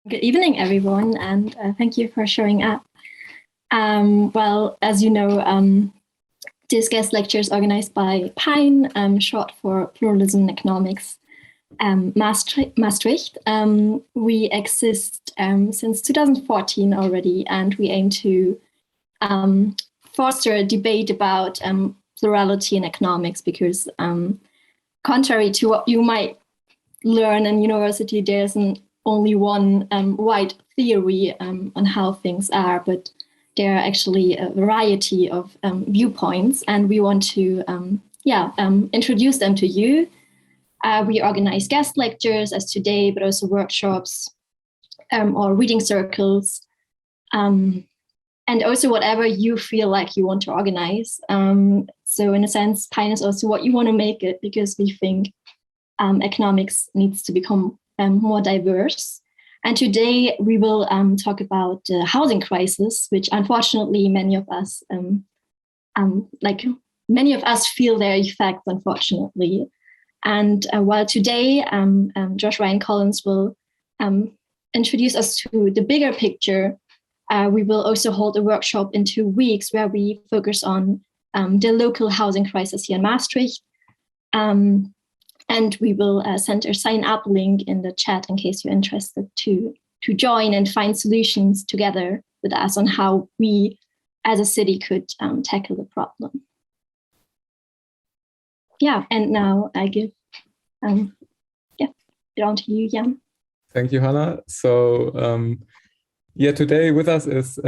Good evening, everyone, and thank you for showing up. Well, as you know, this guest lecture is organized by PINE, short for Pluralism in Economics, Maastricht. We exist since 2014 already, and we aim to foster a debate about plurality in economics, because contrary to what you might learn in university, there's only one right theory on how things are, but there are actually a variety of viewpoints, and we want to introduce them to you. We organize guest lectures as today, but also workshops or reading circles, and also whatever you feel like you want to organize. So in a sense, PINE is also what you want to make it, because we think economics needs to become more diverse. And today we will talk about the housing crisis, which unfortunately many of us feel their effects, unfortunately. And while today Josh Ryan Collins will introduce us to the bigger picture, we will also hold a workshop in 2 weeks where we focus on the local housing crisis here in Maastricht. And we will send a sign-up link in the chat in case you're interested to join and find solutions together with us on how we as a city could tackle the problem. Yeah, and now I give it on to you, Jan. Thank you, Hannah. So today with us is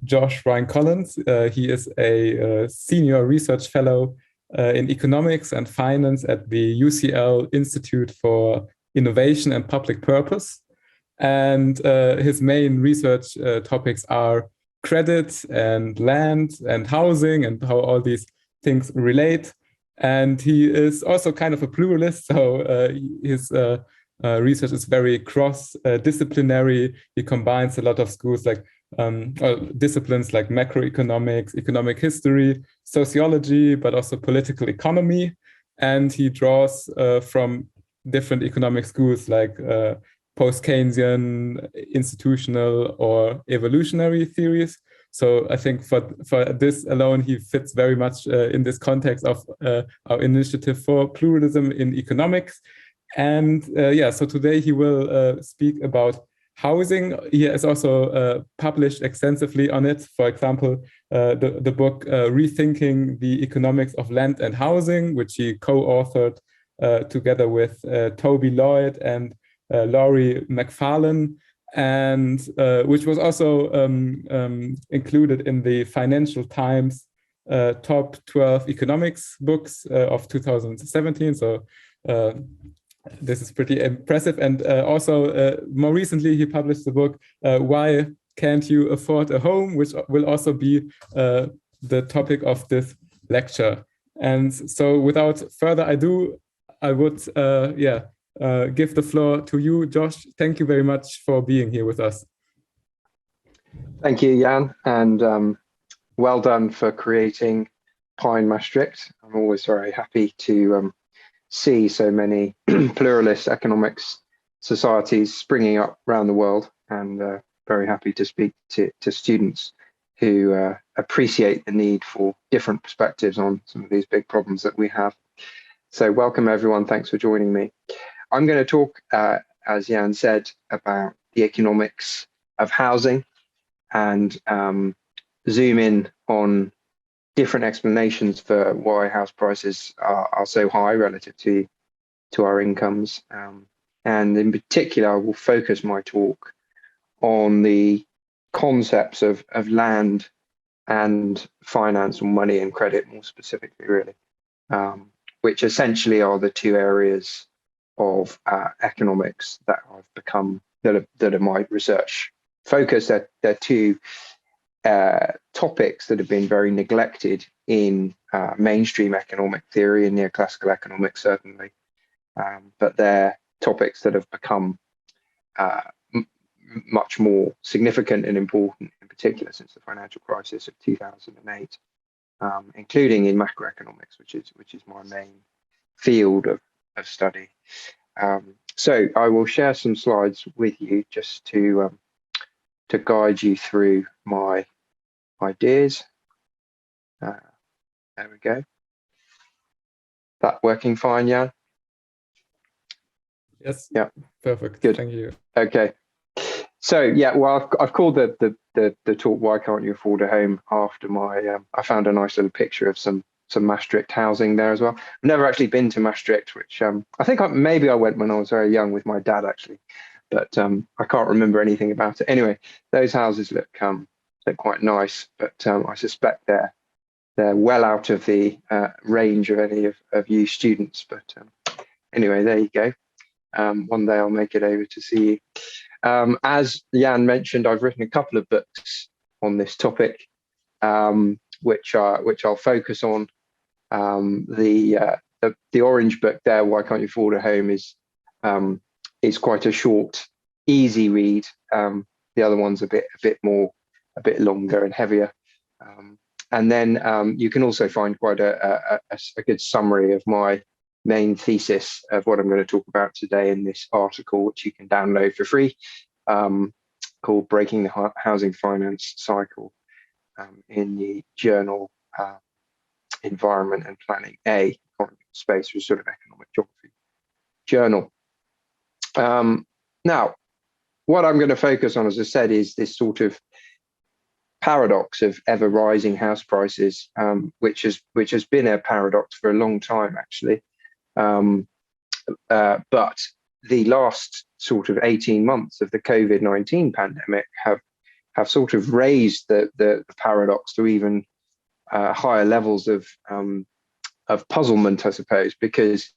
Josh Ryan Collins. He is a senior research fellow in economics and finance at the UCL Institute for Innovation and Public Purpose. And his main research topics are credit and land and housing and how all these things relate. And he is also kind of a pluralist, so his research is very cross-disciplinary. He combines a lot of schools like disciplines like macroeconomics, economic history, sociology, but also political economy. And he draws from different economic schools like post-Keynesian, institutional, or evolutionary theories. So I think for this alone, he fits very much in this context of our initiative for pluralism in economics. And so today he will speak about housing. He has also published extensively on it. For example, the book Rethinking the Economics of Land and Housing, which he co-authored together with Toby Lloyd and Laurie McFarlane, and which was also included in the Financial Times top 12 economics books of 2017. So this is pretty impressive. And also more recently, he published the book, Why Can't You Afford a Home?, which will also be the topic of this lecture. And so without further ado, I would give the floor to you, Josh. Thank you very much for being here with us. Thank you, Jan, and well done for creating PINE Maastricht. I'm always very happy to see so many pluralist economics societies springing up around the world, and very happy to speak to students who appreciate the need for different perspectives on some of these big problems that we have. So welcome everyone, thanks for joining me. I'm going to talk, as Jan said, about the economics of housing and zoom in on different explanations for why house prices are so high relative to our incomes. And in particular, I will focus my talk on the concepts of land and finance, or money and credit more specifically, really, which essentially are the two areas of economics that I've become, that are my research focus. They're two topics that have been very neglected in mainstream economic theory and neoclassical economics, certainly, but they're topics that have become much more significant and important, in particular since the financial crisis of 2008, including in macroeconomics, which is my main field of study. So I will share some slides with you just to guide you through my ideas. There we go. That working fine, Jan? Yes. Yeah. Perfect. Good. Thank you. Okay. So yeah, well, I've called the talk "Why Can't You Afford a Home?" after my. I found a nice little picture of some Maastricht housing there as well. I've never actually been to Maastricht, which I think maybe I went when I was very young with my dad actually, but I can't remember anything about it. Anyway, those houses look quite nice, but I suspect they're well out of the range of any of you students. But anyway, there you go. One day I'll make it over to see you. As Jan mentioned, I've written a couple of books on this topic, which I'll focus on. The orange book there, "Why Can't You Afford a Home," is quite a short, easy read. The other one's a bit longer and heavier. And then you can also find quite a good summary of my main thesis of what I'm going to talk about today in this article, which you can download for free, called "Breaking the Housing Finance Cycle," in the journal Environment and Planning A, Economy Space, or sort of economic geography journal. Now, what I'm going to focus on, as I said, is this sort of paradox of ever rising house prices, which has been a paradox for a long time, actually. But the last sort of 18 months of the COVID-19 pandemic have sort of raised the paradox to even higher levels of puzzlement, I suppose, because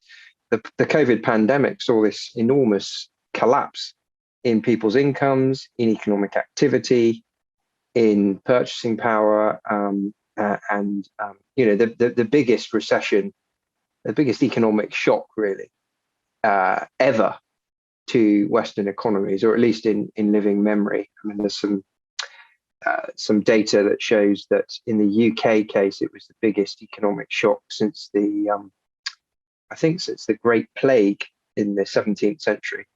the COVID pandemic saw this enormous collapse in people's incomes, in economic activity, in purchasing power, and the biggest recession, the biggest economic shock, really, ever to Western economies, or at least in living memory. I mean, there's some data that shows that in the UK case, it was the biggest economic shock since since the Great Plague in the 17th century.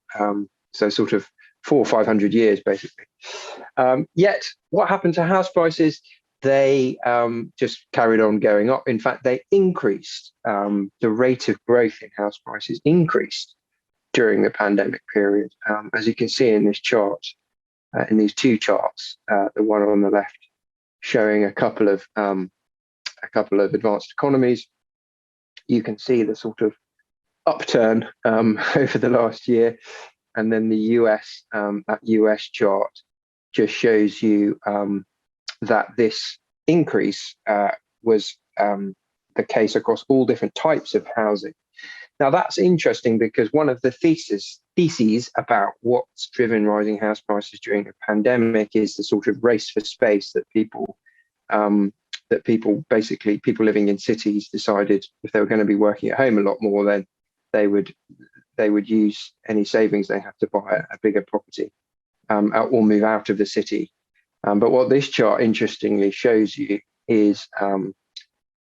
So sort of 400 or 500 years, basically. Yet, what happened to house prices? They just carried on going up. In fact, they increased. The rate of growth in house prices increased during the pandemic period, as you can see in this chart, in these two charts. The one on the left showing a couple of advanced economies. You can see the sort of upturn over the last year, and then the US. That US chart just shows you that this increase was the case across all different types of housing. Now, that's interesting because one of the theses about what's driven rising house prices during the pandemic is the sort of race for space that people basically, people living in cities decided if they were going to be working at home a lot more, then they would use any savings they have to buy a bigger property or move out of the city. But what this chart interestingly shows you is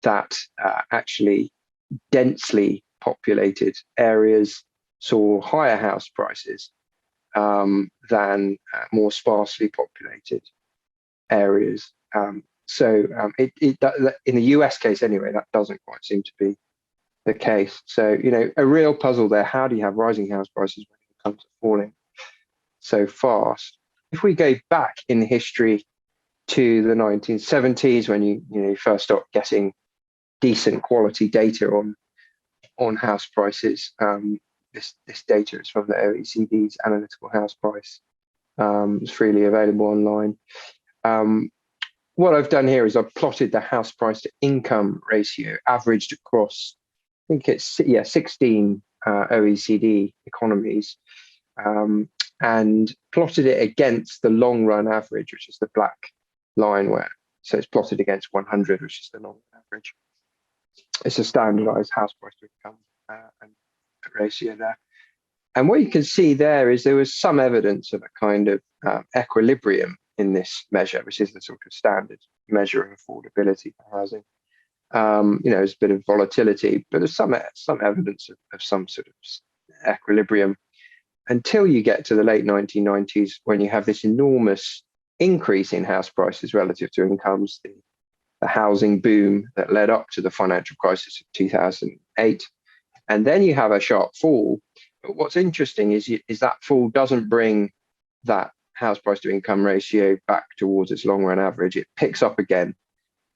that actually densely populated areas saw higher house prices than more sparsely populated areas. So in the US case anyway, that doesn't quite seem to be the case. So, a real puzzle there. How do you have rising house prices when it comes to falling so fast? If we go back in history to the 1970s, when you first start getting decent quality data on house prices, this data is from the OECD's analytical house price. It's freely available online. What I've done here is I've plotted the house price to income ratio averaged across, I think it's 16 OECD economies, and plotted it against the long run average, which is the black line so it's plotted against 100, which is the long average. It's a standardized house price to income and ratio there. And what you can see there is there was some evidence of a kind of equilibrium in this measure, which is the sort of standard measure of affordability for housing. There's a bit of volatility, but there's some evidence of some sort of equilibrium. until you get to the late 1990s, when you have this enormous increase in house prices relative to incomes, the housing boom that led up to the financial crisis of 2008. And then you have a sharp fall. But what's interesting is that fall doesn't bring that house price to income ratio back towards its long run average. It picks up again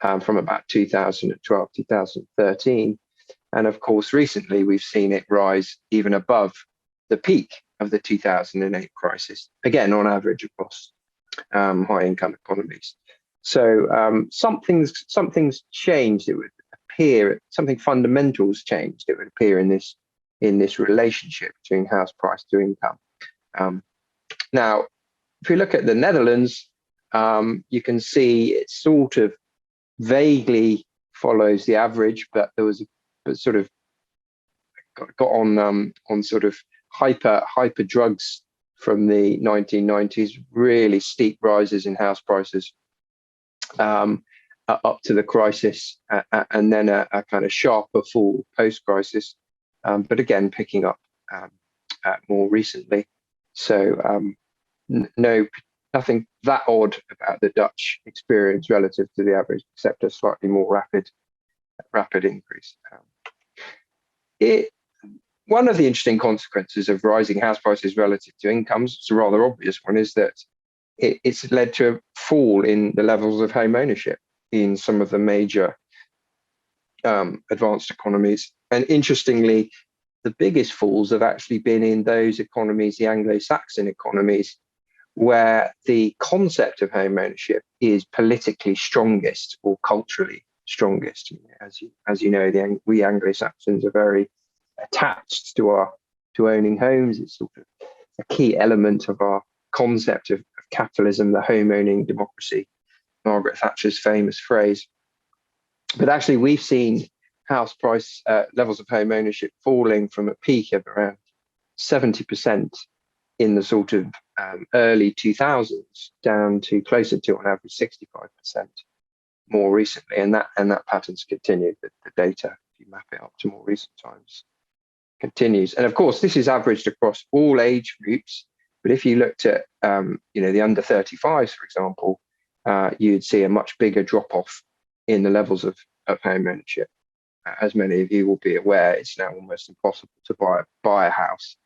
from about 2012, 2013. And of course, recently we've seen it rise even above the peak of the 2008 crisis, again, on average across high income economies. So something's changed. It would appear something fundamental's changed. It would appear in this relationship between house price to income. Now, if you look at the Netherlands, you can see it sort of vaguely follows the average, but there was a sort of got on sort of hyper drugs from the 1990s, really steep rises in house prices up to the crisis, and then a kind of sharper fall post-crisis, but again picking up more recently. So nothing that odd about the Dutch experience relative to the average, except a slightly more rapid increase. One of the interesting consequences of rising house prices relative to incomes, it's a rather obvious one, is that it's led to a fall in the levels of home ownership in some of the major advanced economies. And interestingly, the biggest falls have actually been in those economies, the Anglo-Saxon economies, where the concept of home ownership is politically strongest or culturally strongest. As you know, we Anglo-Saxons are very attached to owning homes. It's sort of a key element of our concept of capitalism, the home owning democracy, Margaret Thatcher's famous phrase. But actually, we've seen house price levels of home ownership falling from a peak of around 70% in the sort of early 2000s down to closer to, on average, 65% more recently, and that pattern's continued. The data, if you map it up to more recent times, continues. And of course, this is averaged across all age groups. But if you looked at the under 35s, for example, you'd see a much bigger drop off in the levels of home ownership. As many of you will be aware, it's now almost impossible to buy a house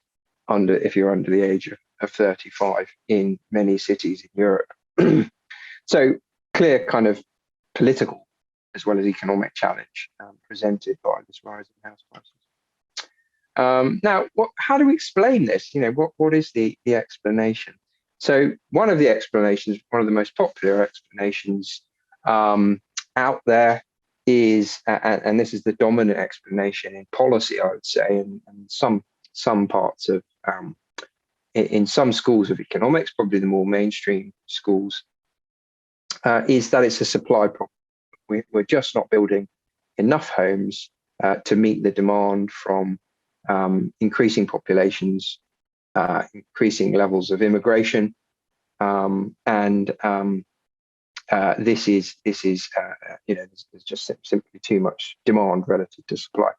if you're under the age of 35 in many cities in Europe. So clear kind of political as well as economic challenge presented by this rise in house prices. Now, how do we explain this? What is the explanation? So one of the explanations, one of the most popular explanations out there is, and this is the dominant explanation in policy, I would say, and some parts of, in some schools of economics, probably the more mainstream schools, is that it's a supply problem. We're just not building enough homes to meet the demand from increasing populations, increasing levels of immigration, and this is there's just simply too much demand relative to supply,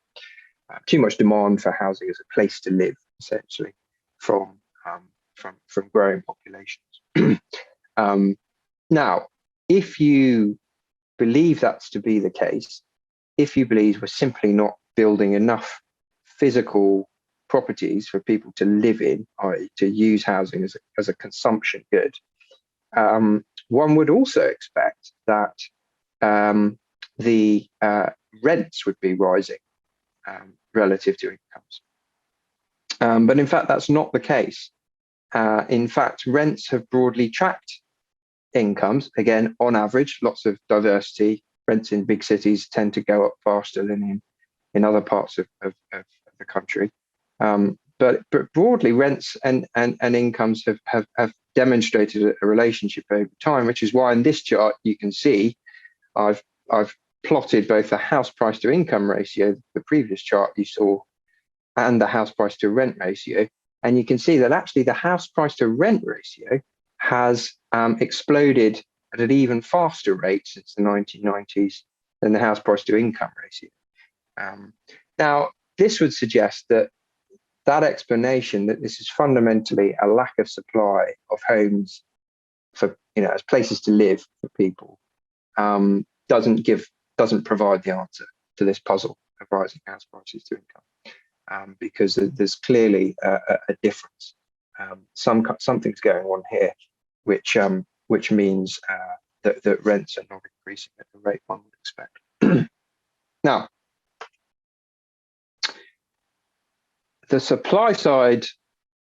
too much demand for housing as a place to live, essentially, from growing populations. Now, if you believe that's to be the case, if you believe we're simply not building enough physical properties for people to live in, i.e. to use housing as a consumption good, one would also expect that the rents would be rising relative to incomes. But in fact, that's not the case. In fact, rents have broadly tracked incomes. Again, on average, lots of diversity. Rents in big cities tend to go up faster than in other parts of the country. But broadly, rents and incomes have demonstrated a relationship over time, which is why in this chart you can see I've plotted both the house price to income ratio, the previous chart you saw, and the house price to rent ratio. And you can see that actually the house price to rent ratio has exploded at an even faster rate since the 1990s than the house price to income ratio. Now, this would suggest that that explanation that this is fundamentally a lack of supply of homes for, as places to live for people, doesn't provide the answer to this puzzle of rising house prices to income, because there's clearly a difference. Something's going on here, which means that rents are not increasing at the rate one would expect. Now, the supply side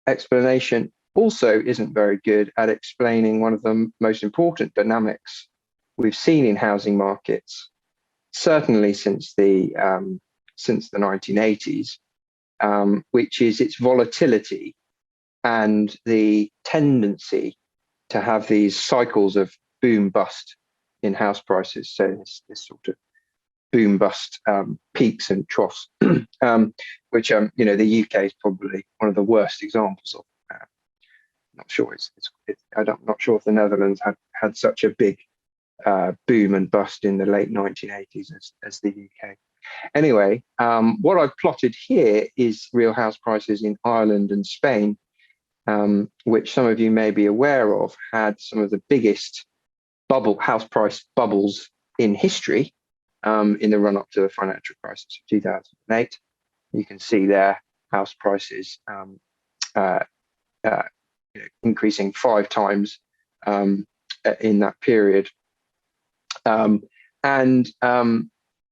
explanation also isn't very good at explaining one of the most important dynamics we've seen in housing markets, certainly since the 1980s, which is its volatility and the tendency to have these cycles of boom bust in house prices. So this sort of boom bust peaks and troughs, which the UK is probably one of the worst examples of. Not sure I'm not sure if the Netherlands had such a big boom and bust in the late 1980s as the UK. Anyway, what I've plotted here is real house prices in Ireland and Spain, which some of you may be aware of, had some of the biggest house price bubbles in history in the run-up to the financial crisis of 2008. You can see there house prices increasing 5 times in that period, and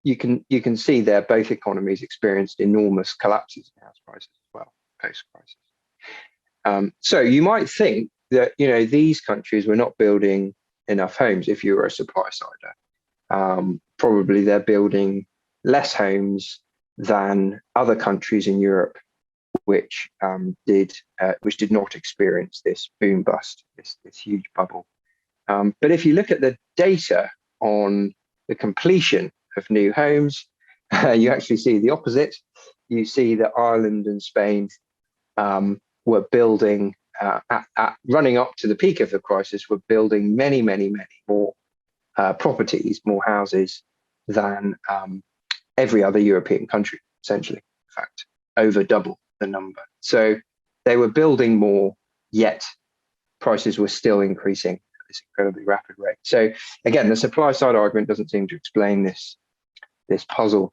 you can see there both economies experienced enormous collapses in house prices as well post-crisis. So you might think that these countries were not building enough homes. If you were a supply sider, probably they're building less homes than other countries in Europe, which did not experience this boom bust, this huge bubble. But if you look at the data on the completion of new homes, you actually see the opposite. You see that Ireland and Spain were building, running up to the peak of the crisis, were building many, many, many more properties, more houses than every other European country, essentially. In fact, over double the number. So they were building more, yet prices were still increasing at this incredibly rapid rate. So again, the supply side argument doesn't seem to explain this puzzle.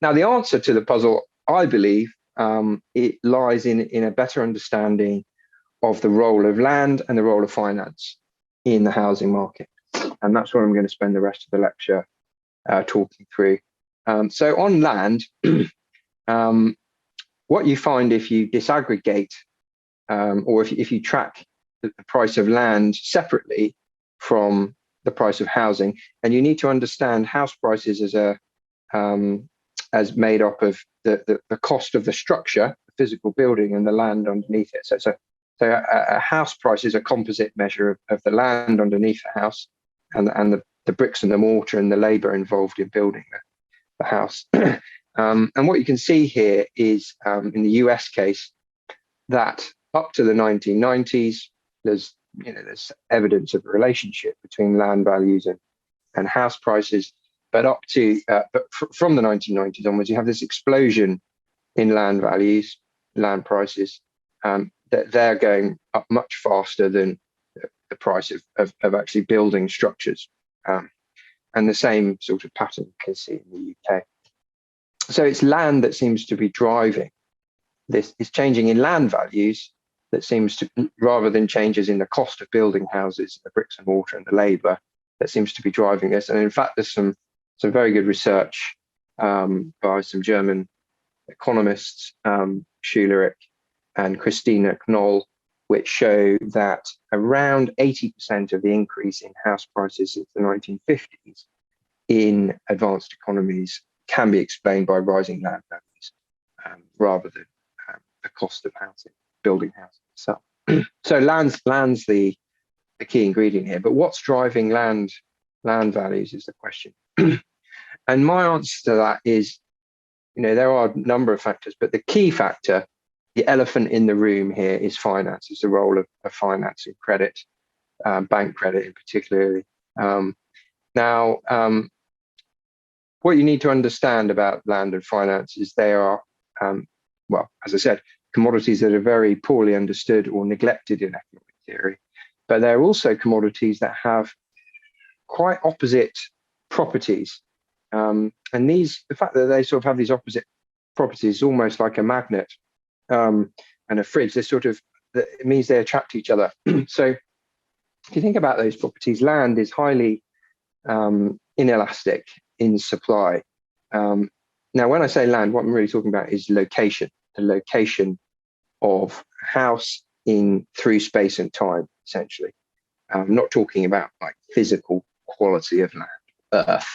Now, the answer to the puzzle, I believe, it lies in a better understanding of the role of land and the role of finance in the housing market. And that's what I'm going to spend the rest of the lecture talking through. So on land, what you find if you disaggregate or if you track the price of land separately from the price of housing, and you need to understand house prices as made up of the cost of the structure, the physical building, and the land underneath it. So a house price is a composite measure of the land underneath the house and the bricks and the mortar and the labor involved in building the house. And what you can see here is in the US case that up to the 1990s, there's evidence of a relationship between land values and house prices. But from the 1990s onwards, you have this explosion in land values, land prices, that they're going up much faster than the price of actually building structures. And the same sort of pattern you can see in the UK. So it's land that seems to be driving this. Is changing in land values that seems to, rather than changes in the cost of building houses, the bricks and mortar and the labor, that seems to be driving this. And in fact, there's some very good research by some German economists, Schulerich and Christina Knoll, which show that around 80% of the increase in house prices since the 1950s in advanced economies can be explained by rising land values rather than the cost of housing, building houses itself. So land's the key ingredient here. But what's driving land values is the question. And my answer to that is, there are a number of factors, but the key factor, the elephant in the room here, is finance. It's the role of finance and credit, bank credit in particular. Now, what you need to understand about land and finance is they are, as I said, commodities that are very poorly understood or neglected in economic theory. But they're also commodities that have quite opposite properties. And the fact that they sort of have these opposite properties, almost like a magnet and a fridge, it means they attract each other. So if you think about those properties, land is highly inelastic in supply. Now, when I say land, what I'm really talking about is location, the location of a house through space and time, essentially. I'm not talking about like physical quality of land, earth,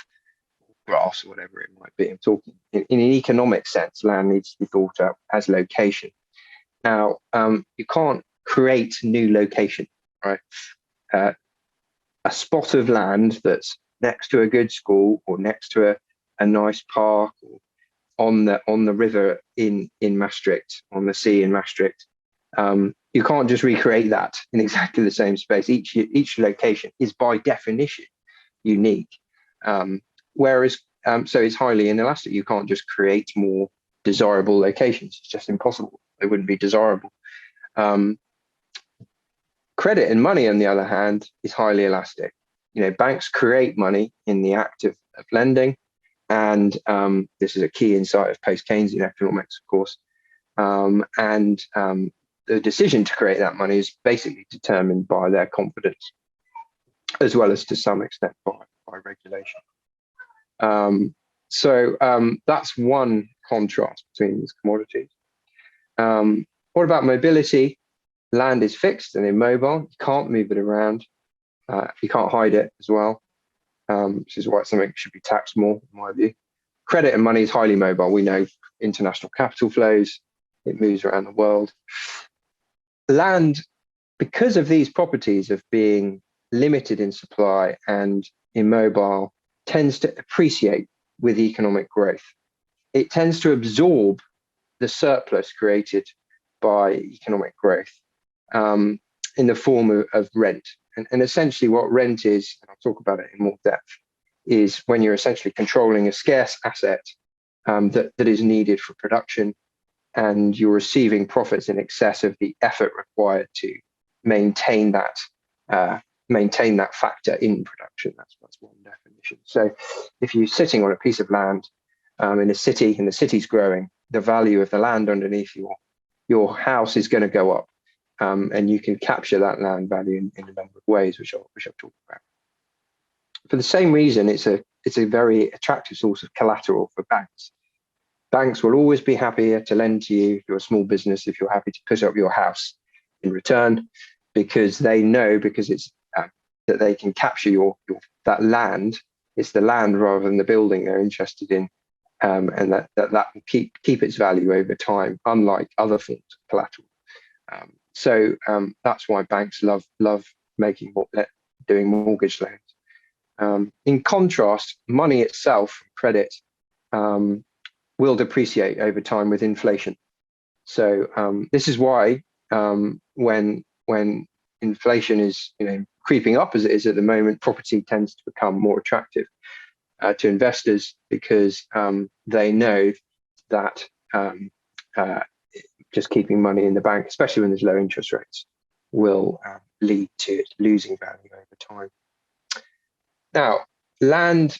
grass, or whatever it might be. I'm talking in an economic sense, land needs to be thought of as location. Now, you can't create new location, right? A spot of land that's next to a good school or next to a nice park or on the river in Maastricht, on the sea in Maastricht, you can't just recreate that in exactly the same space. Each location is by definition unique. Whereas, so it's highly inelastic. You can't just create more desirable locations. It's just impossible. They wouldn't be desirable. Credit and money, on the other hand, is highly elastic. Banks create money in the act of lending. And this is a key insight of post-Keynesian economics, of course. The decision to create that money is basically determined by their confidence, as well as to some extent by regulation. So that's one contrast between these commodities. What about mobility? Land is fixed and immobile. You can't move it around. You can't hide it as well, which is why it's something that should be taxed more, in my view. Credit and money is highly mobile. We know international capital flows. It moves around the world. Land, because of these properties of being limited in supply and immobile, tends to appreciate with economic growth. It tends to absorb the surplus created by economic growth in the form of rent. And essentially what rent is, and I'll talk about it in more depth, is when you're essentially controlling a scarce asset that is needed for production, and you're receiving profits in excess of the effort required to maintain that factor in production. That's one definition. So if you're sitting on a piece of land in a city, and the city's growing, the value of the land underneath your house is going to go up, and you can capture that land value in a number of ways, which I'll talk about. For the same reason, it's a very attractive source of collateral for banks. Banks will always be happier to lend to you if you're a small business, if you're happy to put up your house in return, because they know, because it's that they can capture that land. It's the land rather than the building they're interested in, and that will keep its value over time, unlike other forms of collateral. So that's why banks love doing mortgage loans. In contrast, money itself, credit, will depreciate over time with inflation. So this is why when inflation is creeping up as it is at the moment, property tends to become more attractive to investors, because they know that just keeping money in the bank, especially when there's low interest rates, will lead to it losing value over time. Now, land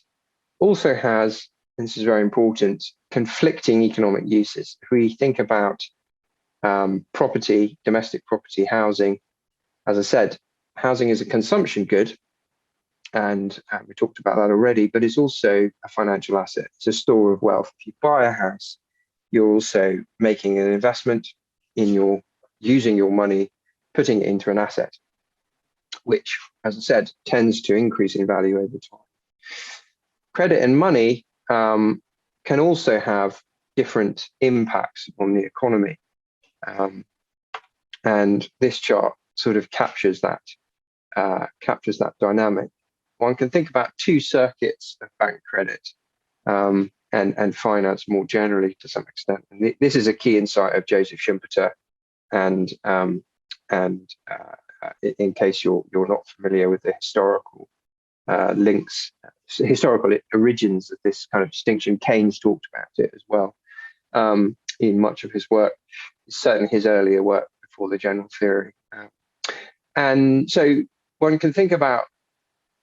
also has, and this is very important, conflicting economic uses. If we think about property, domestic property, housing, as I said, housing is a consumption good, and we talked about that already, but it's also a financial asset. It's a store of wealth. If you buy a house, you're also making an investment in using your money, putting it into an asset, which, as I said, tends to increase in value over time. Credit and money can also have different impacts on the economy. And this chart sort of captures that dynamic. One can think about two circuits of bank credit and finance more generally to some extent. And this is a key insight of Joseph Schumpeter. And in case you're not familiar with the historical historical origins of this kind of distinction, Keynes talked about it as well. in much of his work, certainly his earlier work before the general theory. And so one can think about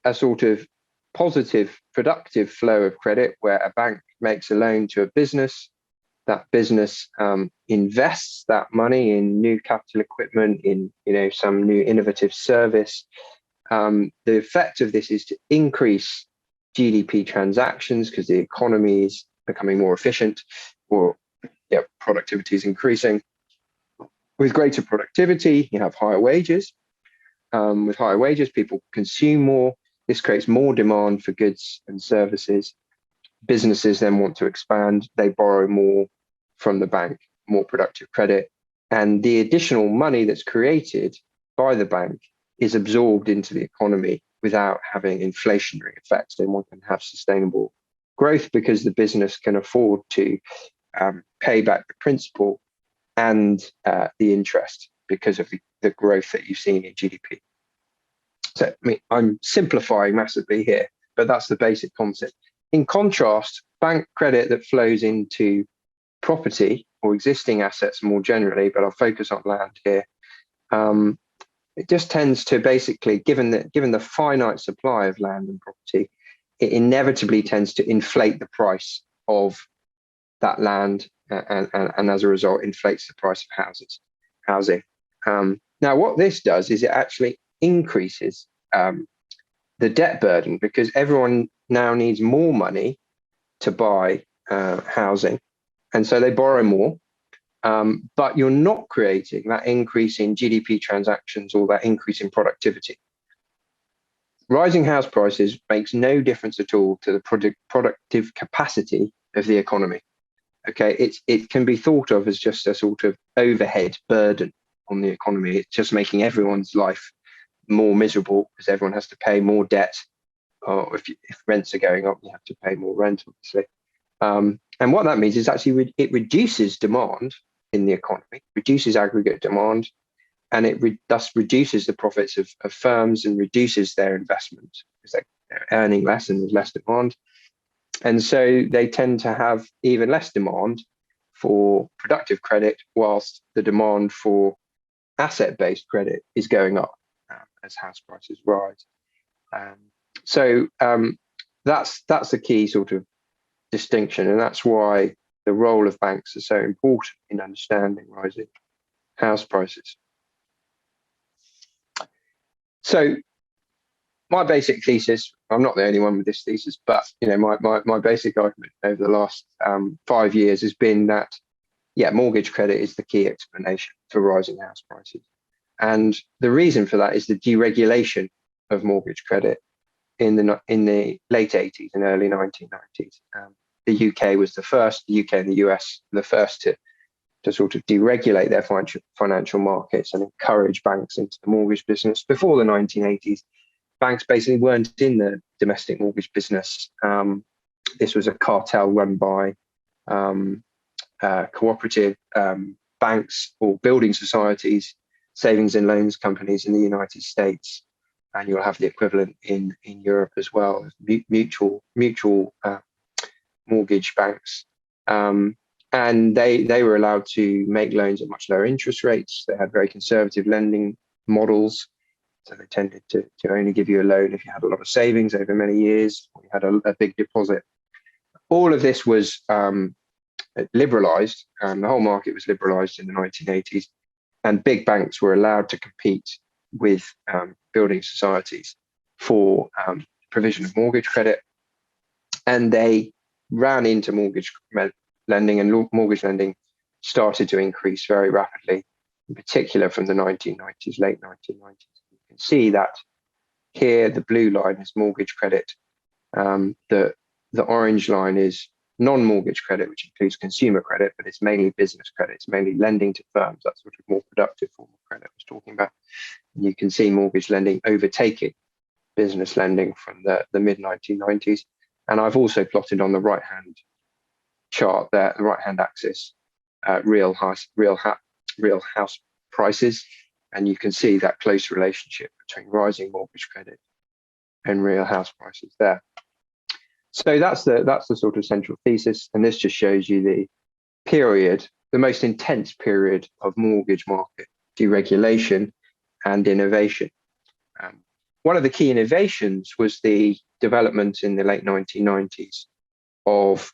a sort of positive, productive flow of credit where a bank makes a loan to a business. That business invests that money in new capital equipment, in some new innovative service. The effect of this is to increase GDP transactions because the economy is becoming more efficient, or productivity is increasing. With greater productivity, you have higher wages. With higher wages, people consume more. This creates more demand for goods and services. Businesses then want to expand. They borrow more from the bank, more productive credit. And the additional money that's created by the bank is absorbed into the economy without having inflationary effects. Then one can have sustainable growth because the business can afford to pay back the principal and the interest because of the growth that you've seen in GDP. So, I mean, I'm simplifying massively here, but that's the basic concept. In contrast, bank credit that flows into property or existing assets more generally, but I'll focus on land here. It just tends to basically, given the finite supply of land and property, it inevitably tends to inflate the price of that land, and as a result, inflates the price of housing. Now, what this does is it actually increases the debt burden because everyone now needs more money to buy housing, and so they borrow more. But you're not creating that increase in GDP transactions or that increase in productivity. Rising house prices makes no difference at all to the productive capacity of the economy. Okay, it can be thought of as just a sort of overhead burden on the economy. It's just making everyone's life more miserable because everyone has to pay more debt, or if rents are going up, you have to pay more rent, obviously. And what that means is actually it reduces demand in the economy, reduces aggregate demand, and it thus reduces the profits of firms and reduces their investment because they're earning less and there's less demand. And so they tend to have even less demand for productive credit, whilst the demand for asset-based credit is going up as house prices rise. So that's the key sort of distinction, and that's why the role of banks is so important in understanding rising house prices. So my basic thesis, I'm not the only one with this thesis, but my basic argument over the last 5 years has been that mortgage credit is the key explanation for rising house prices. And the reason for that is the deregulation of mortgage credit in the late 80s and early 1990s. The UK was the first, the UK and the US the first to sort of deregulate their financial markets and encourage banks into the mortgage business. Before the 1980s, banks basically weren't in the domestic mortgage business. This was a cartel run by cooperative banks or building societies, savings and loans companies in the United States, and you'll have the equivalent in Europe as well, mutual mortgage banks. And they were allowed to make loans at much lower interest rates. They had very conservative lending models. So they tended to only give you a loan if you had a lot of savings over many years, or you had a big deposit. All of this was liberalized. The whole market was liberalized in the 1980s, and big banks were allowed to compete with building societies for provision of mortgage credit. And they ran into mortgage lending, and mortgage lending started to increase very rapidly, in particular from the 1990s, late 1990s. You can see that here, the blue line is mortgage credit. The orange line is non-mortgage credit, which includes consumer credit, but it's mainly business credit. It's mainly lending to firms. That's sort of more productive form of credit I was talking about. And you can see mortgage lending overtaking business lending from the mid-1990s. And I've also plotted on the right-hand chart there, the right-hand axis, real house prices, and you can see that close relationship between rising mortgage credit and real house prices there. So that's the sort of central thesis, and this just shows you the period the most intense period of mortgage market deregulation and innovation. One of the key innovations was the development in the late 1990s of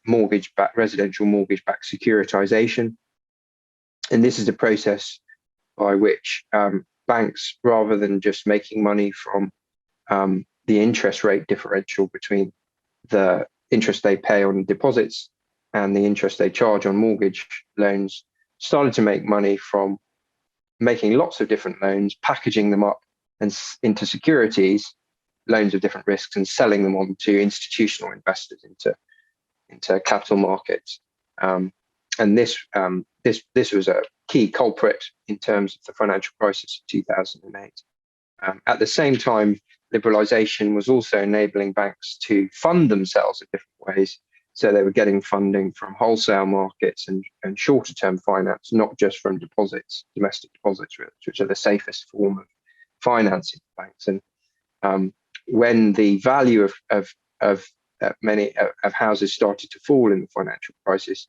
residential mortgage-backed securitization. And this is a process by which banks, rather than just making money from the interest rate differential between the interest they pay on deposits and the interest they charge on mortgage loans, started to make money from making lots of different loans, packaging them up and into securities, loans of different risks, and selling them on to institutional investors into capital markets. And this was a key culprit in terms of the financial crisis of 2008. At the same time, liberalisation was also enabling banks to fund themselves in different ways. So they were getting funding from wholesale markets and shorter term finance, not just from deposits, domestic deposits, which are the safest form of financing banks. And when the value of many houses started to fall in the financial crisis,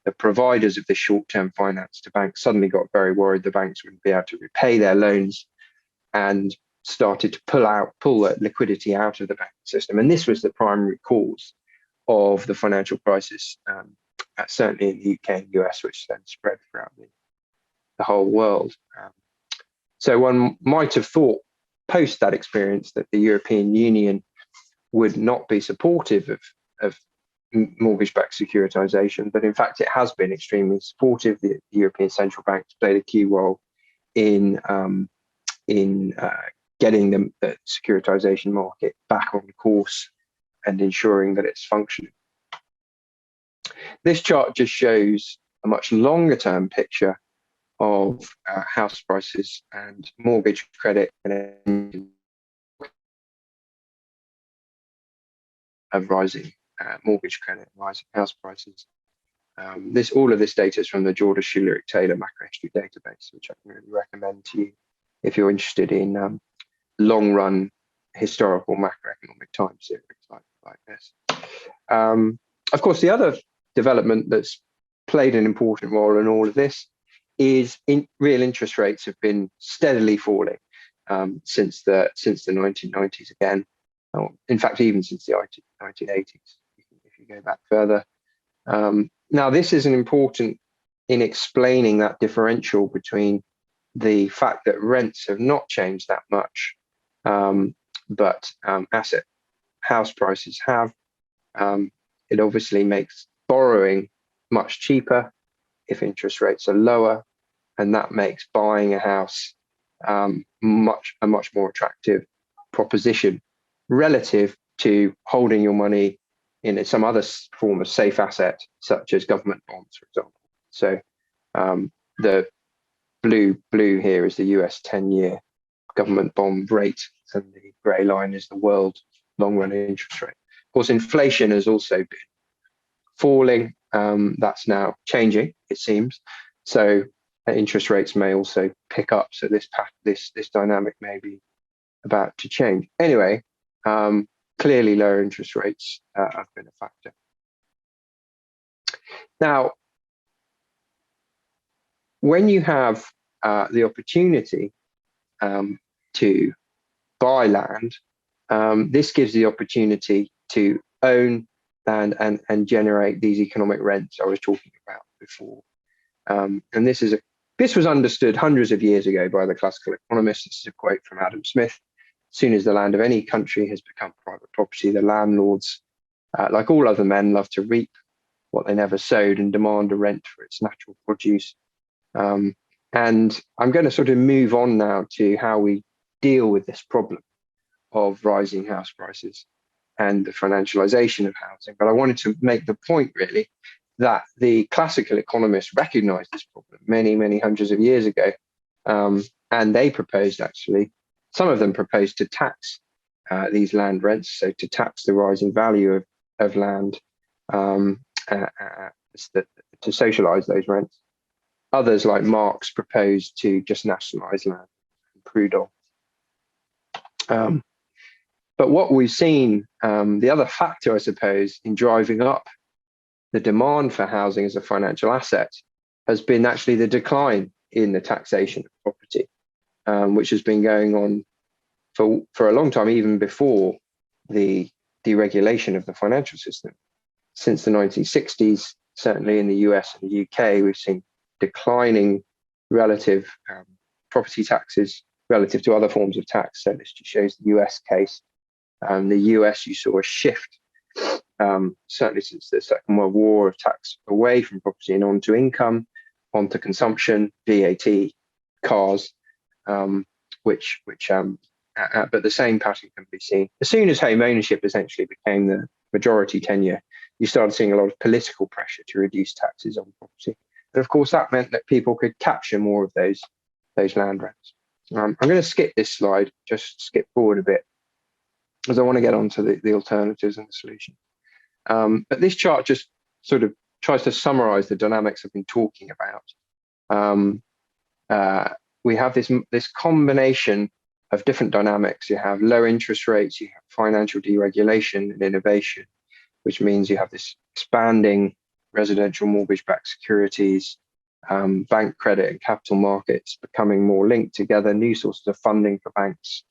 the providers of this short-term finance to banks suddenly got very worried the banks wouldn't be able to repay their loans and started to pull the liquidity out of the banking system. And this was the primary cause of the financial crisis, certainly in the UK and US, which then spread throughout the whole world. So one might have thought post that experience that the European Union would not be supportive of mortgage-backed securitization, but in fact it has been extremely supportive. The European Central Bank has played a key role in getting the securitization market back on course and ensuring that it's functioning. This chart just shows a much longer term picture of house prices and mortgage credit and of rising mortgage credit, rising house prices. All of this data is from the Jordan Schuleric Taylor macrohistory database, which I can really recommend to you if you're interested in long-run historical macroeconomic time series like this. Of course, the other development that's played an important role in all of this is real interest rates have been steadily falling since the 1990s again. In fact, even since the 1980s, if you go back further. Now, this is important in explaining that differential between the fact that rents have not changed that much, but house prices have. It obviously makes borrowing much cheaper if interest rates are lower, and that makes buying a house a much more attractive proposition relative to holding your money in some other form of safe asset, such as government bonds, for example. So the blue here is the US 10-year government bond rate, and the grey line is the world long-run interest rate. Of course, inflation has also been falling. That's now changing, it seems. So interest rates may also pick up. So this dynamic may be about to change. Anyway, clearly lower interest rates have been a factor. Now, when you have the opportunity to buy land, this gives the opportunity to own land and generate these economic rents I was talking about before. And this was understood hundreds of years ago by the classical economists. This is a quote from Adam Smith. As soon as the land of any country has become private property, the landlords, like all other men, love to reap what they never sowed and demand a rent for its natural produce. And I'm going to sort of move on now to how we deal with this problem of rising house prices and the financialization of housing. But I wanted to make the point, really, that the classical economists recognized this problem many, many hundreds of years ago. And they proposed, actually, some of them proposed to tax these land rents, so to tax the rising value of land, to socialize those rents. Others, like Marx, proposed to just nationalize land, Proudhon. But what we've seen, the other factor, I suppose, in driving up the demand for housing as a financial asset has been actually the decline in the taxation of property, which has been going on for a long time, even before the deregulation of the financial system. Since the 1960s, certainly in the US and the UK, we've seen declining relative property taxes relative to other forms of tax. So this just shows the US case. The US, you saw a shift, certainly since the Second World War, of tax away from property and onto income, onto consumption, VAT, cars, but the same pattern can be seen. As soon as home ownership essentially became the majority tenure, you started seeing a lot of political pressure to reduce taxes on property. And of course, that meant that people could capture more of those land rents. I'm going to skip this slide, just skip forward a bit, because I want to get on to the alternatives and the solution. But this chart just sort of tries to summarize the dynamics I've been talking about. We have this combination of different dynamics. You have low interest rates, you have financial deregulation and innovation, which means you have this expanding residential mortgage-backed securities, bank credit and capital markets becoming more linked together, new sources of funding for banks,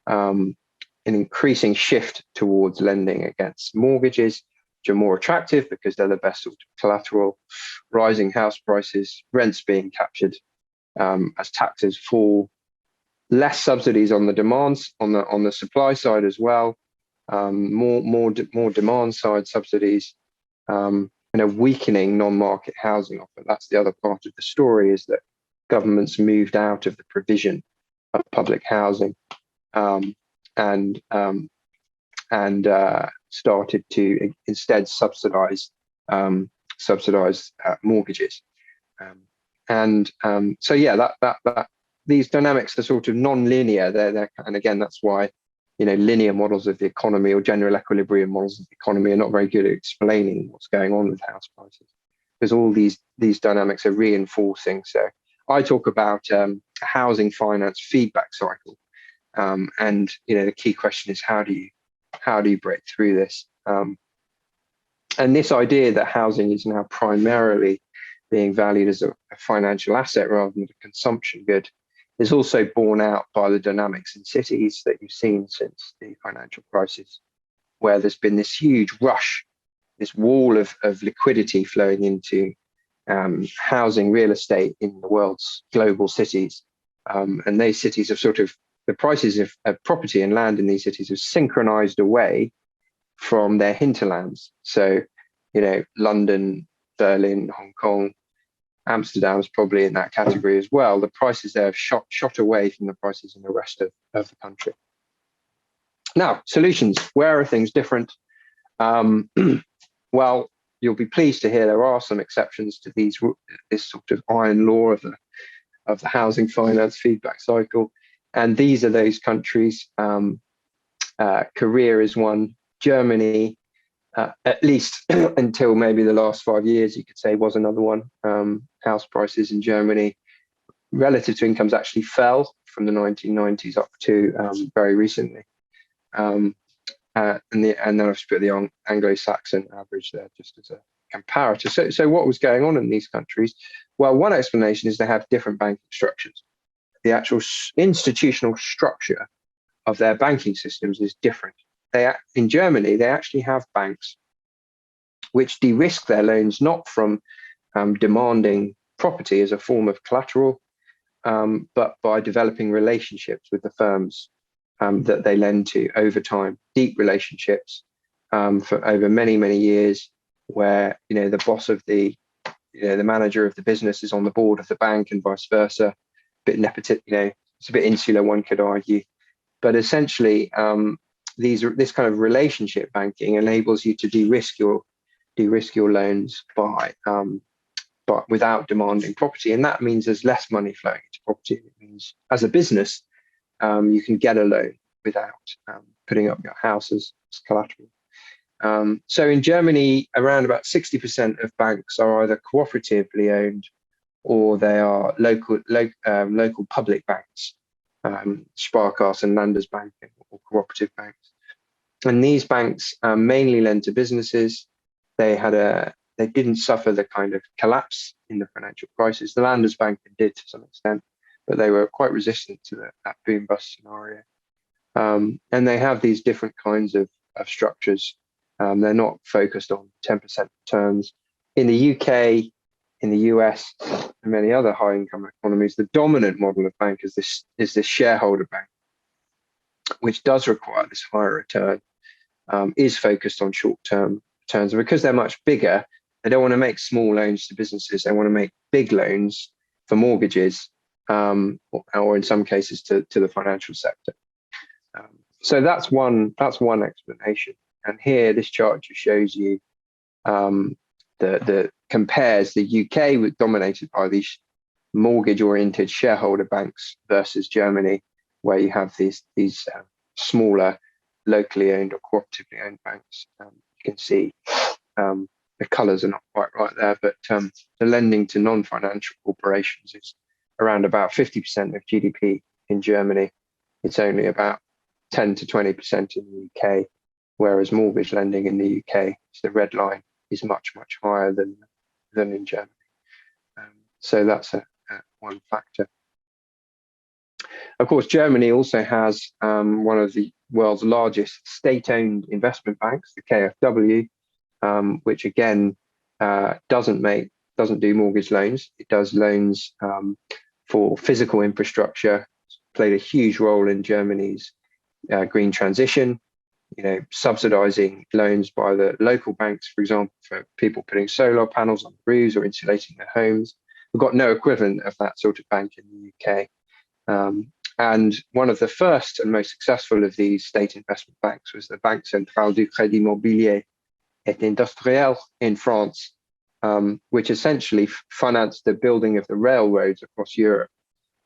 an increasing shift towards lending against mortgages, which are more attractive because they're the best sort of collateral, rising house prices, rents being captured as taxes fall, less subsidies on the demands on the supply side as well, more demand side subsidies, and a weakening non-market housing offer. That's the other part of the story, is that governments moved out of the provision of public housing and started to instead subsidize mortgages. So yeah, that these dynamics are sort of non-linear. They're and again, that's why, you know, linear models of the economy or general equilibrium models of the economy are not very good at explaining what's going on with house prices, because all these dynamics are reinforcing. So I talk about a housing finance feedback cycle, and you know, the key question is how do you break through this? And this idea that housing is now primarily being valued as a financial asset rather than a consumption good is also borne out by the dynamics in cities that you've seen since the financial crisis, where there's been this huge rush, this wall of liquidity flowing into housing, real estate in the world's global cities. And these cities have the prices of property and land in these cities have synchronized away from their hinterlands. So, you know, London, Berlin, Hong Kong, Amsterdam is probably in that category as well. The prices there have shot away from the prices in the rest of the country. Now, solutions. Where are things different? Well, you'll be pleased to hear there are some exceptions to this sort of iron law of the housing finance feedback cycle. And these are those countries. Korea is one. Germany, at least until maybe the last 5 years, you could say, was another one. House prices in Germany relative to incomes actually fell from the 1990s up to very recently. And then I've just put the Anglo-Saxon average there just as a comparator. So what was going on in these countries? Well, one explanation is they have different banking structures. The actual institutional structure of their banking systems is different. In Germany, they actually have banks which de-risk their loans not from demanding property as a form of collateral, but by developing relationships with the firms that they lend to over time, deep relationships for over many, many years, where, you know, the boss of the manager of the business is on the board of the bank and vice versa. A bit nepotistic, you know, it's a bit insular, one could argue, but essentially, this kind of relationship banking enables you to de-risk your loans but without demanding property, and that means there's less money flowing into property. It means, as a business, you can get a loan without putting up your house as collateral. So in Germany, around about 60% of banks are either cooperatively owned or they are local public banks, Sparkassen, Landesbanken, or cooperative banks. And these banks mainly lend to businesses. They had They didn't suffer the kind of collapse in the financial crisis. The Landesbank did to some extent, but they were quite resistant to that boom bust scenario. And they have these different kinds of structures. They're not focused on 10% returns. In the UK, in the US, and many other high income economies, the dominant model of bank is this shareholder bank, which does require this higher return, is focused on short-term returns. And because they're much bigger, they don't want to make small loans to businesses. They want to make big loans for mortgages, or in some cases to the financial sector. So that's one explanation. And here, this chart just shows you compares the UK, with dominated by these mortgage-oriented shareholder banks, versus Germany, where you have these smaller, locally owned or cooperatively owned banks. You can see the colours are not quite right there, but the lending to non-financial corporations is around about 50% of GDP in Germany. It's only about 10 to 20% in the UK, whereas mortgage lending in the UK, the red line, is much, much higher than in Germany. So that's one factor. Of course, Germany also has one of the world's largest state-owned investment banks, the KfW, which again doesn't do mortgage loans. It does loans for physical infrastructure. It's played a huge role in Germany's green transition, subsidizing loans by the local banks, for example, for people putting solar panels on the roofs or insulating their homes. We've got no equivalent of that sort of bank in the UK. And one of the first and most successful of these state investment banks was the Banque Centrale du Crédit Immobilier et Industriel in France, which essentially financed the building of the railroads across Europe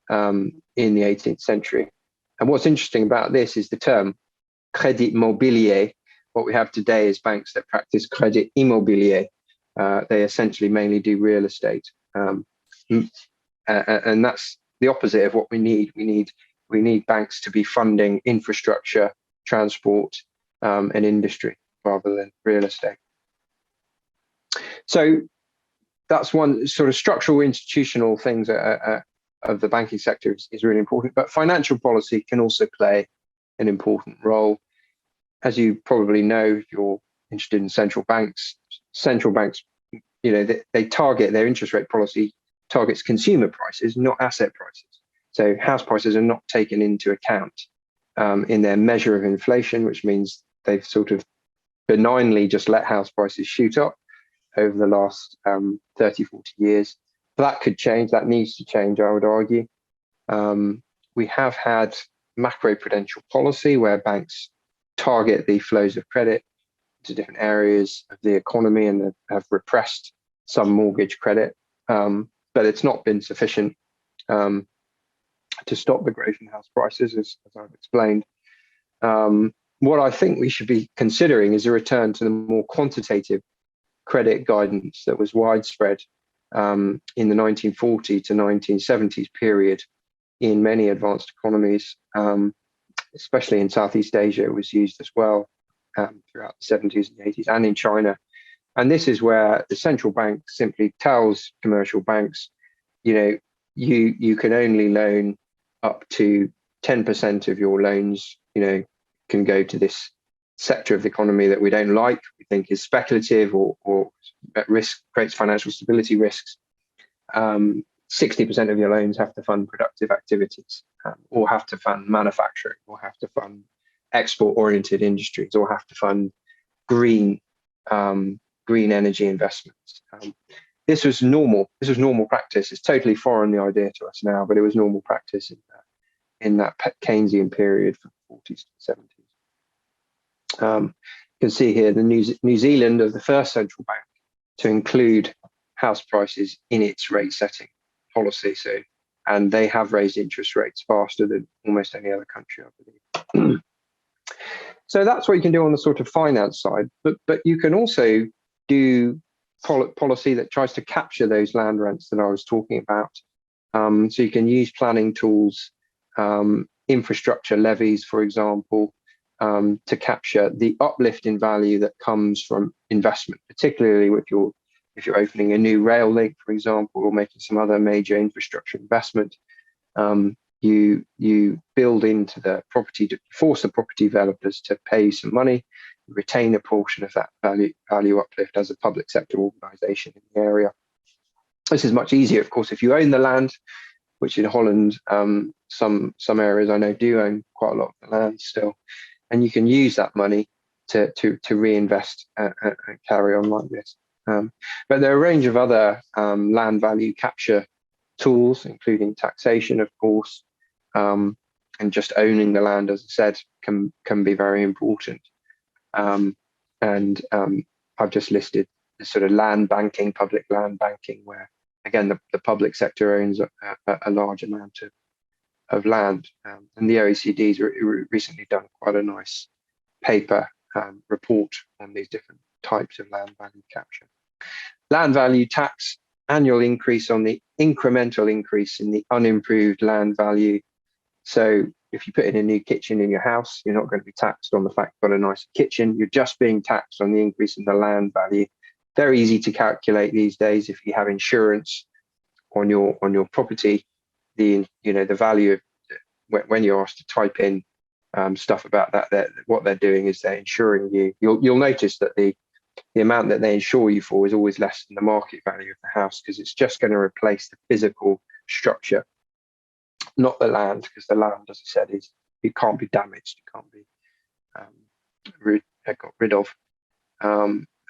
in the 18th century. And what's interesting about this is the term Crédit Mobilier. What we have today is banks that practice Crédit Immobilier. They essentially mainly do real estate. And that's the opposite of what we need. We need banks to be funding infrastructure, transport, and industry rather than real estate. So that's one sort of structural institutional things of the banking sector is really important. But financial policy can also play an important role. As you probably know, if you're interested in central banks, they target their interest rate policy targets consumer prices, not asset prices. So house prices are not taken into account in their measure of inflation, which means they've sort of benignly just let house prices shoot up over the last 30, 40 years. That could change. That needs to change, I would argue. We have had macroprudential policy where banks target the flows of credit to different areas of the economy and have repressed some mortgage credit. But it's not been sufficient to stop the growth in house prices, as I've explained. What I think we should be considering is a return to the more quantitative credit guidance that was widespread in the 1940 to 1970s period in many advanced economies, especially in Southeast Asia. It was used as well throughout the 70s and the 80s, and in China. And this is where the central bank simply tells commercial banks, you can only loan up to 10% of your loans, can go to this sector of the economy that we don't like, we think is speculative or at risk, creates financial stability risks. 60% of your loans have to fund productive activities, or have to fund manufacturing, or have to fund export-oriented industries, or have to fund green energy investments. This was normal. This was normal practice. It's totally foreign, the idea, to us now, but it was normal practice in that Keynesian period from the 40s to the 70s. You can see here the New Zealand of the first central bank to include house prices in its rate setting policy. And they have raised interest rates faster than almost any other country, I believe. So that's what you can do on the sort of finance side, but you can also do policy that tries to capture those land rents that I was talking about. So you can use planning tools, infrastructure levies, for example, to capture the uplift in value that comes from investment, particularly if you're if you're opening a new rail link, for example, or making some other major infrastructure investment, you build into the property, to force the property developers to pay you some money, retain a portion of that value uplift as a public sector organisation in the area. This is much easier, of course, if you own the land, which in Holland, some areas I know do own quite a lot of the land still, and you can use that money to reinvest and carry on like this. But there are a range of other land value capture tools, including taxation, of course, and just owning the land, as I said, can be very important. And I've just listed the sort of land banking, public land banking, where again the public sector owns a large amount of land. And the OECD's recently done quite a nice paper report on these different types of land value capture. Land value tax, annual increase on the incremental increase in the unimproved land value. So if you put in a new kitchen in your house, you're not going to be taxed on the fact you've got a nicer kitchen. You're just being taxed on the increase in the land value. Very easy to calculate these days. If you have insurance on your property, the value of when you're asked to type in stuff about that, what they're doing is they're insuring you. You'll notice that the amount that they insure you for is always less than the market value of the house, because it's just going to replace the physical structure, not the land, because the land, as I said, it can't be damaged, it can't be got rid of.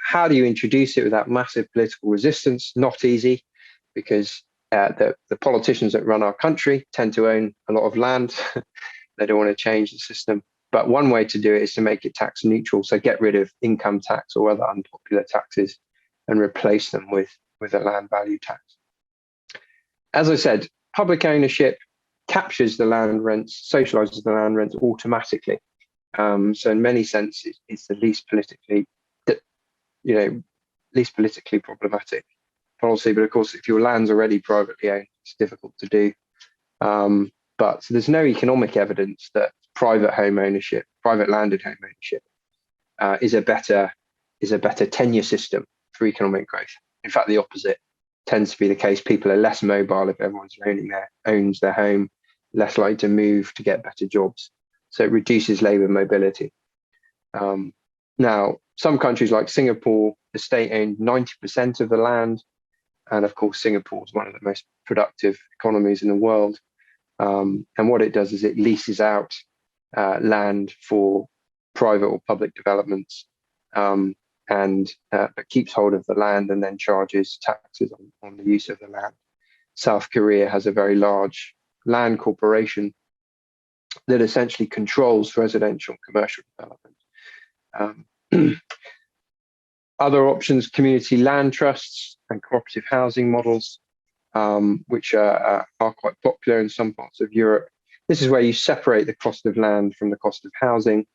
How do you introduce it without massive political resistance? Not easy, because the politicians that run our country tend to own a lot of land. They don't want to change the system. But one way to do it is to make it tax neutral. So get rid of income tax or other unpopular taxes and replace them with a land value tax. As I said, public ownership captures the land rents, socializes the land rents automatically. So in many senses, it's the least politically problematic policy. But of course, if your land's already privately owned, it's difficult to do. But there's no economic evidence that private home ownership, private landed home ownership, is a better tenure system for economic growth. In fact, the opposite tends to be the case. People are less mobile if everyone's owns their home, less likely to move to get better jobs. So it reduces labour mobility. Now, some countries like Singapore, the state owned 90% of the land. And of course, Singapore is one of the most productive economies in the world. And what it does is it leases out land for private or public developments, but keeps hold of the land and then charges taxes on the use of the land. South Korea has a very large land corporation that essentially controls residential and commercial development. Other options, community land trusts and cooperative housing models, which are quite popular in some parts of Europe. This is where you separate the cost of land from the cost of housing,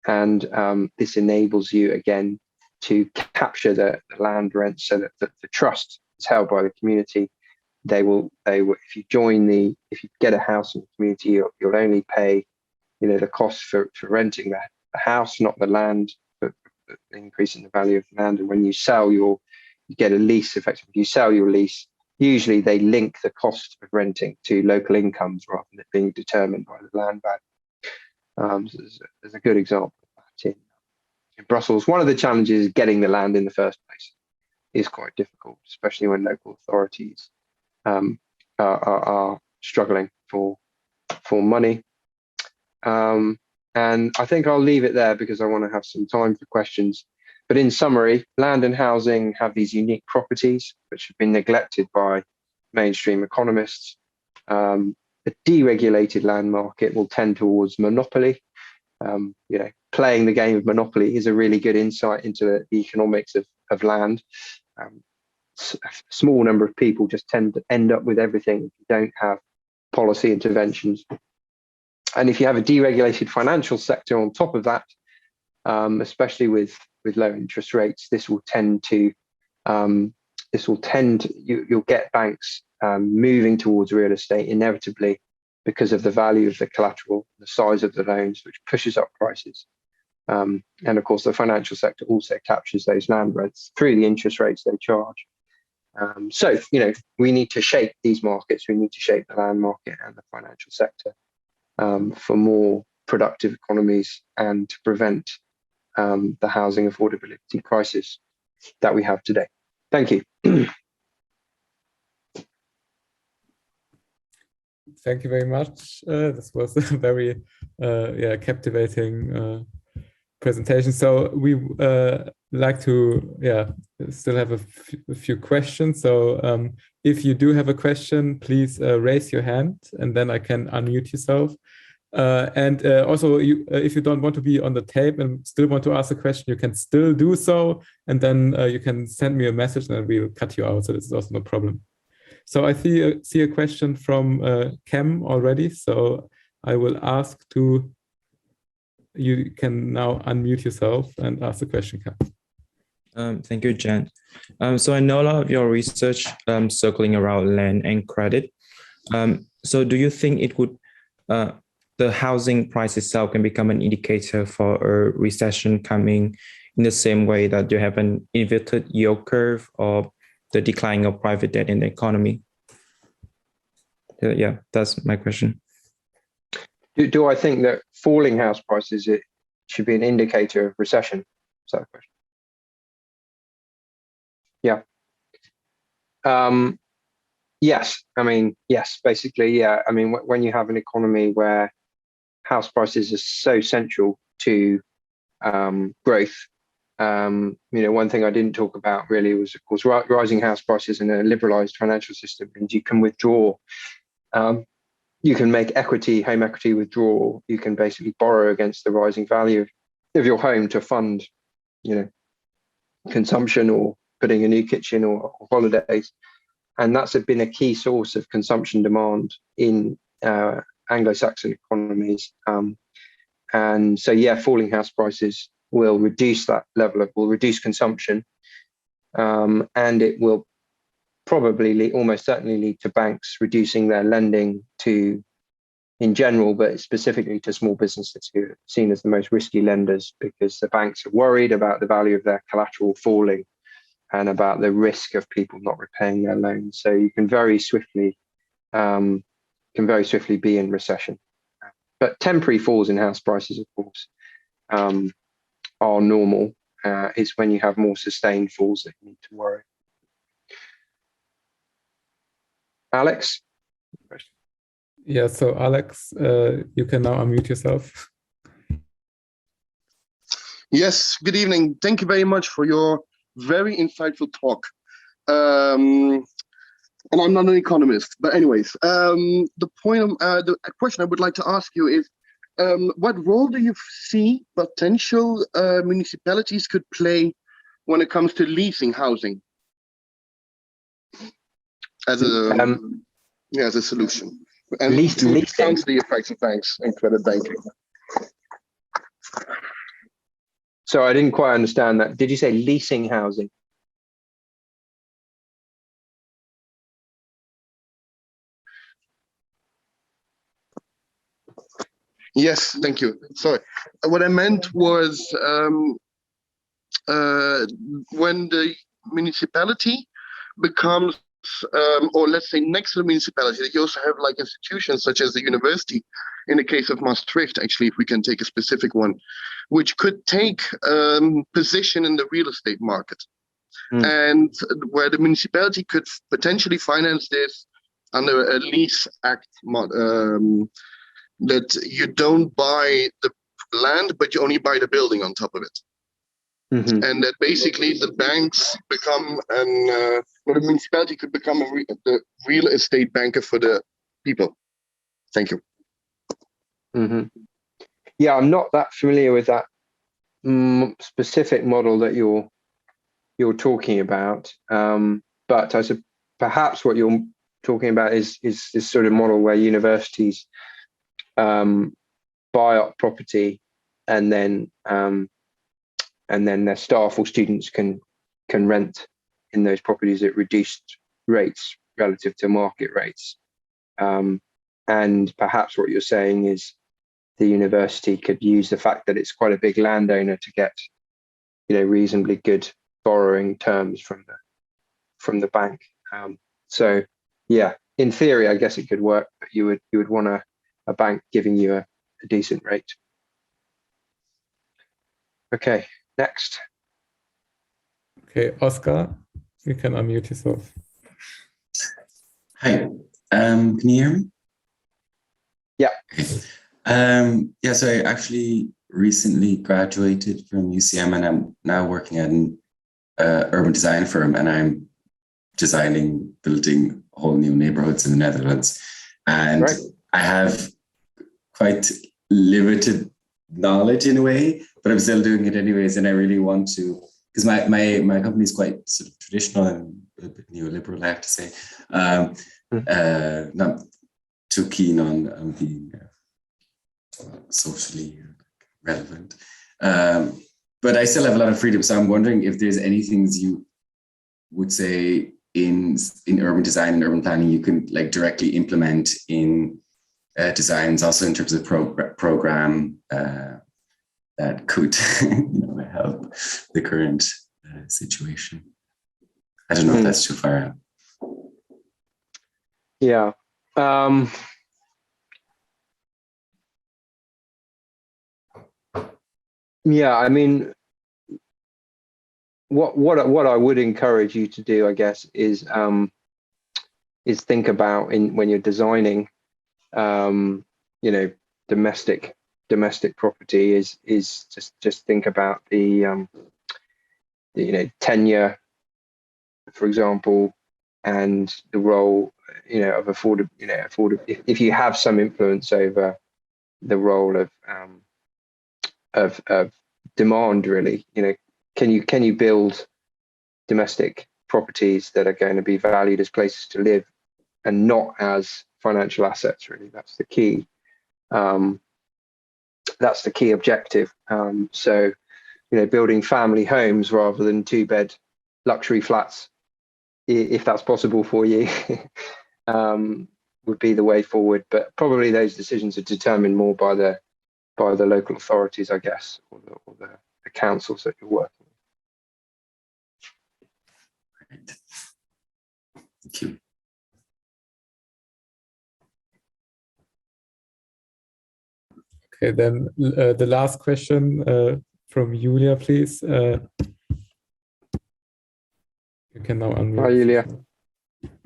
and this enables you again to capture the land rent, so that the trust is held by the community. They will if you get a house in the community, you'll only pay the cost for renting the house, not the land, but the increase in the value of the land. And when you sell, you get a lease. Effectively, you sell your lease. Usually they link the cost of renting to local incomes rather than it being determined by the land value. So there's a good example of that in Brussels. One of the challenges is getting the land in the first place is quite difficult, especially when local authorities are struggling for money. And I think I'll leave it there because I want to have some time for questions. But in summary, land and housing have these unique properties which have been neglected by mainstream economists. A deregulated land market will tend towards monopoly. Playing the game of monopoly is a really good insight into the economics of land. A small number of people just tend to end up with everything if you don't have policy interventions. And if you have a deregulated financial sector on top of that, especially with low interest rates, you'll get banks moving towards real estate inevitably because of the value of the collateral, the size of the loans, which pushes up prices. And of course, the financial sector also captures those land rents through the interest rates they charge. So, we need to shape these markets. We need to shape the land market and the financial sector for more productive economies and to prevent the housing affordability crisis that we have today. Thank you. Thank you very much. This was a very captivating presentation. So we like to still have a few questions. So if you do have a question, please raise your hand and then I can unmute yourself. And also, if you don't want to be on the tape and still want to ask a question, you can still do so. And then you can send me a message and we'll cut you out. So this is also no problem. So I see a question from Cam already. So I will ask you can now unmute yourself and ask the question, Cam. Thank you, Jan. So I know a lot of your research circling around land and credit. So do you think it would, the housing price itself can become an indicator for a recession coming in the same way that you have an inverted yield curve or the decline of private debt in the economy? Yeah, that's my question. Do I think that falling house prices it should be an indicator of recession? Is that the question? Yeah. Yes. I mean, yes. Basically, yeah. I mean, when you have an economy where house prices are so central to growth. One thing I didn't talk about really was, of course, rising house prices in a liberalized financial system means you can withdraw. You can make home equity withdrawal. You can basically borrow against the rising value of your home to fund, consumption or putting a new kitchen or holidays. And that's been a key source of consumption demand in Anglo-Saxon economies. And so, yeah, falling house prices will reduce that will reduce consumption. And it will probably almost certainly lead to banks reducing their lending in general, but specifically to small businesses who are seen as the most risky lenders because the banks are worried about the value of their collateral falling and about the risk of people not repaying their loans. So you can very swiftly be in recession. But temporary falls in house prices, of course, are normal. It's when you have more sustained falls that you need to worry. Alex? Yeah, so Alex, you can now unmute yourself. Yes, good evening. Thank you very much for your very insightful talk. And I'm not an economist, but anyways, the question I would like to ask you is, what role do you see potential municipalities could play when it comes to leasing housing as a solution? And to counter the effects of banks and credit banking. So I didn't quite understand that. Did you say leasing housing? Yes, thank you. Sorry. What I meant was when the municipality becomes, or let's say next to the municipality, you also have like institutions such as the university, in the case of Maastricht, actually, if we can take a specific one, which could take position in the real estate market. And where the municipality could potentially finance this under a lease act that you don't buy the land, but you only buy the building on top of it. Mm-hmm. And that basically the banks become or the municipality could become the real estate banker for the people. Thank you. Mm-hmm. Yeah, I'm not that familiar with that specific model that you're talking about, but I said perhaps what you're talking about is this sort of model where universities buy up property and then their staff or students can rent in those properties at reduced rates relative to market rates. And perhaps what you're saying is the university could use the fact that it's quite a big landowner to get, reasonably good borrowing terms from from the bank. So yeah, in theory, I guess it could work, but you would want a bank giving you a decent rate. Okay, next. Okay, Oscar, you can unmute yourself. Hi, can you hear me? Yeah. Okay. Yeah, so I actually recently graduated from UCM and I'm now working at an urban design firm, and I'm building whole new neighborhoods in the Netherlands. And right. I have quite limited knowledge in a way, but I'm still doing it anyways. And I really want to, because my company is quite sort of traditional and a bit neoliberal, I have to say. Not too keen on being socially relevant. But I still have a lot of freedom. So I'm wondering if there's any things you would say in urban design and urban planning you can like directly implement in designs, also in terms of program that could help the current situation. I don't know if that's too far out. Yeah. Yeah, I mean, what I would encourage you to do, I guess, is think about when you're designing, domestic property is just think about the tenure, for example, and the role of affordable. If you have some influence over the role of demand, really, can you build domestic properties that are going to be valued as places to live and not as financial assets? Really, that's the key. That's the key objective. So, building family homes rather than 2-bed luxury flats, if that's possible for you, would be the way forward. But probably those decisions are determined more by the local authorities, I guess, or the councils that you're working with. Right. Thank you. Okay, then the last question from Julia, please. You can now unmute. Hi, Julia.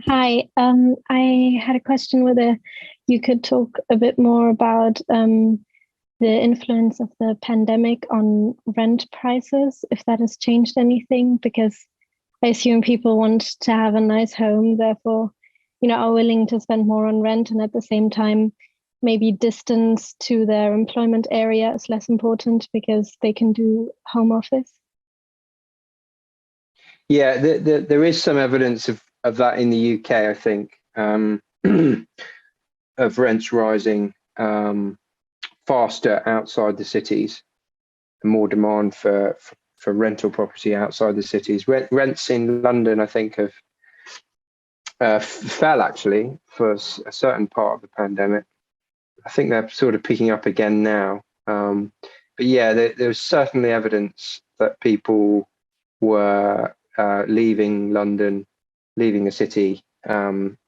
Hi, I had a question whether you could talk a bit more about the influence of the pandemic on rent prices, if that has changed anything, because I assume people want to have a nice home, therefore, are willing to spend more on rent, and at the same time, maybe distance to their employment area is less important because they can do home office. Yeah, there is some evidence of that in the UK, I think, of rents rising faster outside the cities, and more demand for rental property outside the cities. Rents in London, I think, have fell actually for a certain part of the pandemic. I think they're sort of picking up again now. But yeah, there's certainly evidence that people were leaving London, leaving the city,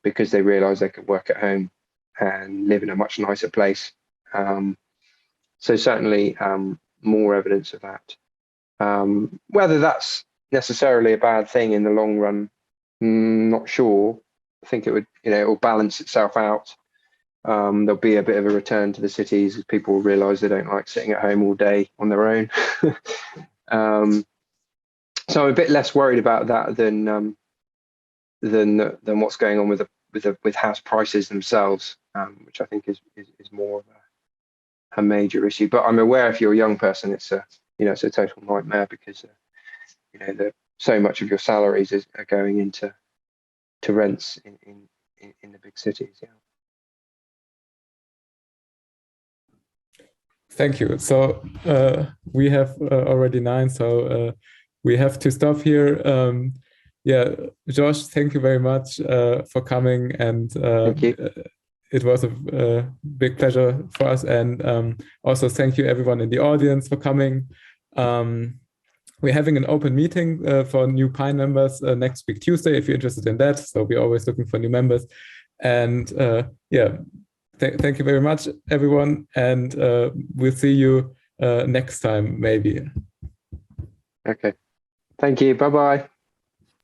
because they realised they could work at home and live in a much nicer place. So certainly more evidence of that. Whether that's necessarily a bad thing in the long run, not sure. I think it will balance itself out. There'll be a bit of a return to the cities as people realise they don't like sitting at home all day on their own. So I'm a bit less worried about that than what's going on with house prices themselves, which I think is more of a major issue. But I'm aware if you're a young person, it's a total nightmare because so much of your salaries are going into rents in the big cities. Yeah. Thank you. So we have already 9, so we have to stop here. Yeah, Josh, thank you very much for coming, and Thank you. It was a big pleasure for us. And also thank you everyone in the audience for coming. we're having an open meeting for new Pine members next week, Tuesday, if you're interested in that. So we're always looking for new members. And yeah, thank you very much, everyone. And we'll see you next time, maybe. Okay. Thank you. Bye-bye.